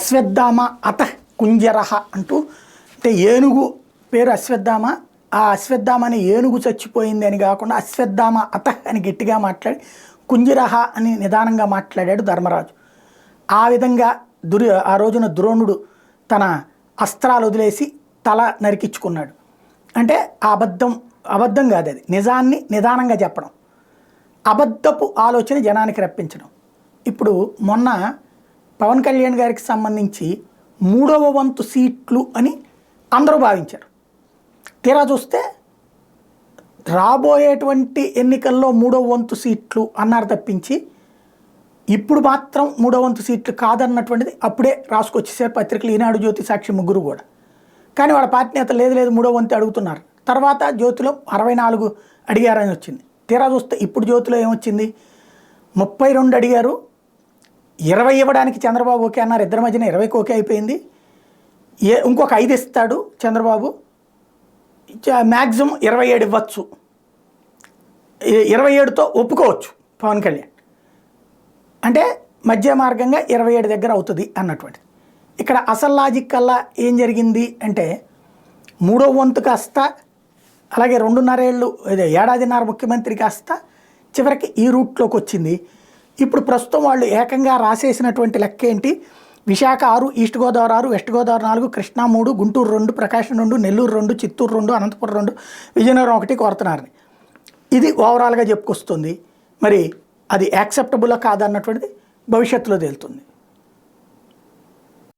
అశ్వత్థామ అత కుంజరహ అంటూ, అంటే ఏనుగు పేరు అశ్వత్థామ, ఆ అశ్వత్థామ అనే ఏనుగు చచ్చిపోయింది అని కాకుండా అశ్వత్థామ అత అని గట్టిగా మాట్లాడి కుంజరహ అని నిదానంగా మాట్లాడాడు ధర్మరాజు. ఆ విధంగా ఆ రోజున ద్రోణుడు తన అస్త్రాలు వదిలేసి తల నరికించుకున్నాడు. అంటే ఆ అబద్ధం కాదు, అది నిజాన్ని నిదానంగా చెప్పడం, అబద్ధపు ఆలోచన జనానికి రప్పించడం. ఇప్పుడు మొన్న పవన్ కళ్యాణ్ గారికి సంబంధించి 3వ వంతు సీట్లు అని అందరూ భావించారు. తీరా చూస్తే రాబోయేటువంటి ఎన్నికల్లో 3వ వంతు సీట్లు అన్నారు తప్పించి ఇప్పుడు మాత్రం 3వ వంతు సీట్లు కాదన్నటువంటిది అప్పుడే రాసుకొచ్చేసారు పత్రికలు, ఈనాడు, జ్యోతి, సాక్షి ముగ్గురు కూడా. కానీ వాళ్ళ పార్టీ నేతలు లేదు 3వ వంతు అడుగుతున్నారు. తర్వాత జ్యోతిలో 64 అడిగారని వచ్చింది. తీరా చూస్తే ఇప్పుడు జ్యోతిలో ఏమొచ్చింది, 32 అడిగారు, 20 ఇవ్వడానికి చంద్రబాబు ఓకే అన్నారు, ఇద్దరి మధ్యన 20కి ఓకే అయిపోయింది. ఇంకొక 5 ఇస్తాడు చంద్రబాబు, మ్యాక్సిమం 27 ఇవ్వచ్చు, 27తో ఒప్పుకోవచ్చు పవన్ కళ్యాణ్, అంటే మధ్య మార్గంగా 27 దగ్గర అవుతుంది అన్నటువంటిది. ఇక్కడ అసలు లాజిక్ కల్లా ఏం జరిగింది అంటే 3వ వంతు కాస్త అలాగే 2.5 ఏళ్ళు ఏడాదిన్నర ముఖ్యమంత్రి కాస్త చివరికి ఈ రూట్లోకి వచ్చింది. ఇప్పుడు ప్రస్తుతం వాళ్ళు ఏకంగా రాసేసినటువంటి లెక్క ఏంటి, విశాఖ 6, ఈస్ట్ గోదావరి 6, వెస్ట్ గోదావరి 4, కృష్ణా 3, గుంటూరు 2, ప్రకాశం 2, నెల్లూరు 2, చిత్తూరు 2, అనంతపురం 2, విజయనగరం 1 కోరుతున్నారని. ఇది ఓవరాల్గా చెప్పుకొస్తుంది. మరి అది యాక్సెప్టబుల్ కాదన్నటువంటిది భవిష్యత్తులో తేలుతుంది.